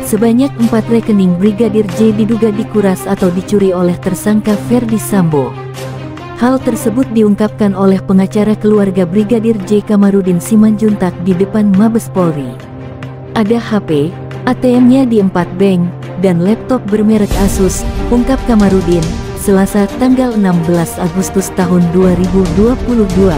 Sebanyak 4 rekening Brigadir J diduga dikuras atau dicuri oleh tersangka Ferdy Sambo. Hal tersebut diungkapkan oleh pengacara keluarga Brigadir J Kamarudin Simanjuntak di depan Mabes Polri. Ada HP, ATM-nya di 4 bank, dan laptop bermerek Asus, ungkap Kamarudin, Selasa tanggal 16 Agustus tahun 2022.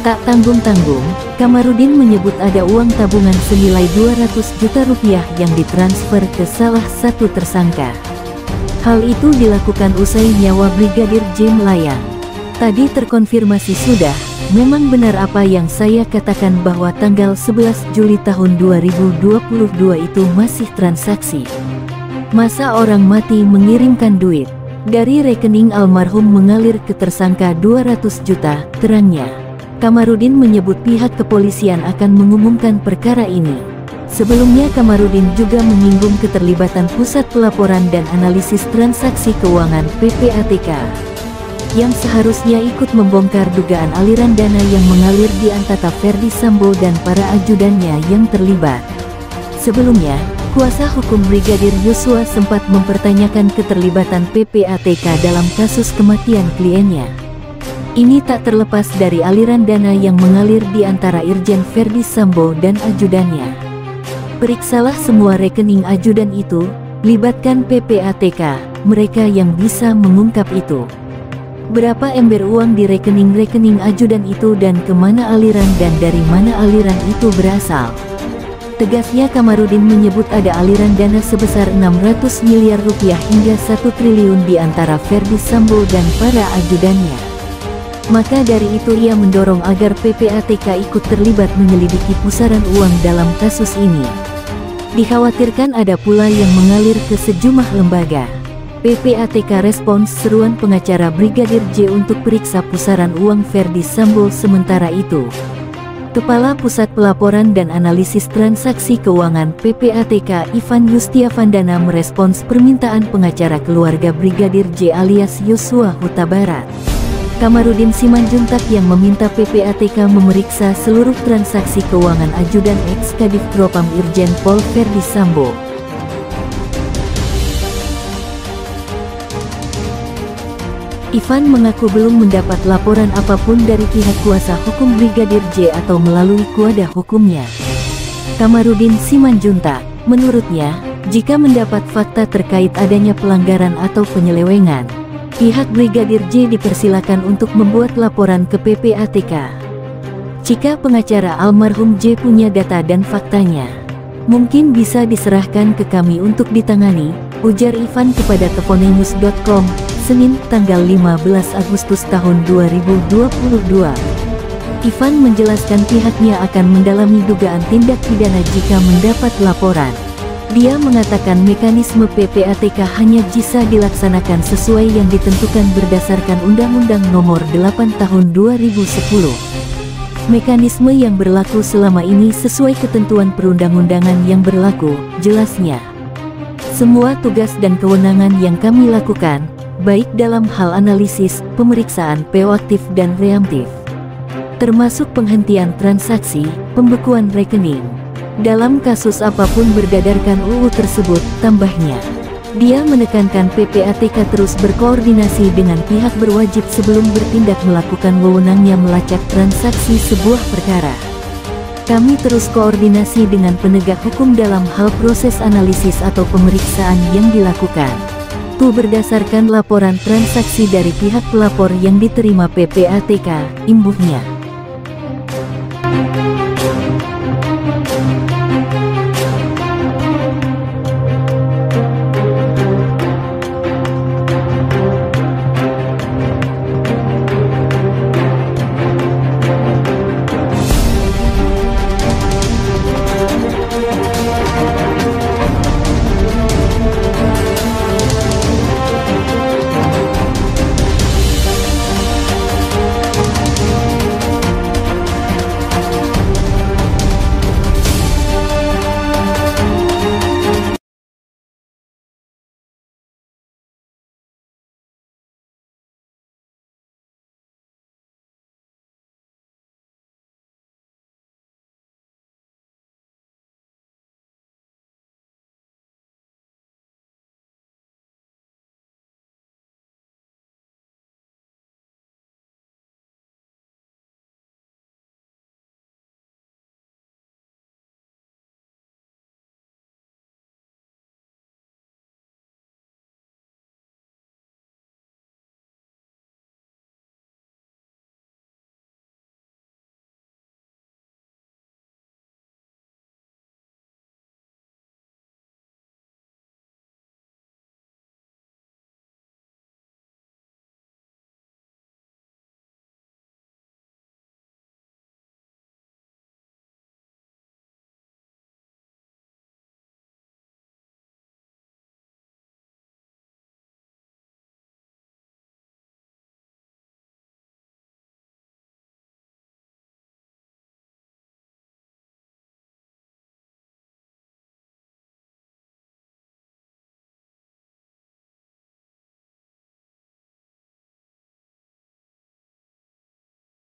Tak tanggung-tanggung, Kamarudin menyebut ada uang tabungan senilai 200 juta rupiah yang ditransfer ke salah satu tersangka. Hal itu dilakukan usai nyawa Brigadir J melayang. Tadi terkonfirmasi sudah, memang benar apa yang saya katakan bahwa tanggal 11 Juli tahun 2022 itu masih transaksi. Masa orang mati mengirimkan duit dari rekening almarhum mengalir ke tersangka 200 juta, terangnya. Kamarudin menyebut pihak kepolisian akan mengumumkan perkara ini. Sebelumnya Kamarudin juga menyinggung keterlibatan Pusat Pelaporan dan Analisis Transaksi Keuangan (PPATK) yang seharusnya ikut membongkar dugaan aliran dana yang mengalir di antara Ferdy Sambo dan para ajudannya yang terlibat. Sebelumnya, kuasa hukum Brigadir Yosua sempat mempertanyakan keterlibatan PPATK dalam kasus kematian kliennya. Ini tak terlepas dari aliran dana yang mengalir di antara Irjen Ferdy Sambo dan ajudannya. Periksalah semua rekening ajudan itu, libatkan PPATK, mereka yang bisa mengungkap itu. Berapa ember uang di rekening-rekening ajudan itu dan kemana aliran dan dari mana aliran itu berasal. Tegasnya Kamarudin menyebut ada aliran dana sebesar 600 miliar rupiah hingga 1 triliun di antara Ferdy Sambo dan para ajudannya. Maka dari itu ia mendorong agar PPATK ikut terlibat menyelidiki pusaran uang dalam kasus ini. Dikhawatirkan ada pula yang mengalir ke sejumlah lembaga. PPATK respons seruan pengacara Brigadir J untuk periksa pusaran uang Ferdy Sambo. Sementara itu, Kepala Pusat Pelaporan dan Analisis Transaksi Keuangan PPATK Ivan Yustiavandana merespons permintaan pengacara keluarga Brigadir J alias Yosua Huta Barat, Kamarudin Simanjuntak, yang meminta PPATK memeriksa seluruh transaksi keuangan ajudan ex-Kadif Propam Irjen Pol Ferdy Sambo. Ivan mengaku belum mendapat laporan apapun dari pihak kuasa hukum Brigadir J atau melalui kuasa hukumnya. Kamarudin Simanjuntak, menurutnya, jika mendapat fakta terkait adanya pelanggaran atau penyelewengan, pihak Brigadir J dipersilakan untuk membuat laporan ke PPATK. Jika pengacara almarhum J punya data dan faktanya, mungkin bisa diserahkan ke kami untuk ditangani, ujar Ivan kepada teponews.com, Senin tanggal 15 Agustus tahun 2022. Ivan menjelaskan pihaknya akan mendalami dugaan tindak pidana jika mendapat laporan. Dia mengatakan mekanisme PPATK hanya bisa dilaksanakan sesuai yang ditentukan berdasarkan Undang-Undang Nomor 8 Tahun 2010. Mekanisme yang berlaku selama ini sesuai ketentuan perundang-undangan yang berlaku, jelasnya. Semua tugas dan kewenangan yang kami lakukan, baik dalam hal analisis, pemeriksaan proaktif dan reaktif, termasuk penghentian transaksi, pembekuan rekening, dalam kasus apapun berdasarkan UU tersebut, tambahnya. Dia menekankan PPATK terus berkoordinasi dengan pihak berwajib sebelum bertindak melakukan wewenangnya melacak transaksi sebuah perkara. Kami terus koordinasi dengan penegak hukum dalam hal proses analisis atau pemeriksaan yang dilakukan. Itu berdasarkan laporan transaksi dari pihak pelapor yang diterima PPATK, imbuhnya.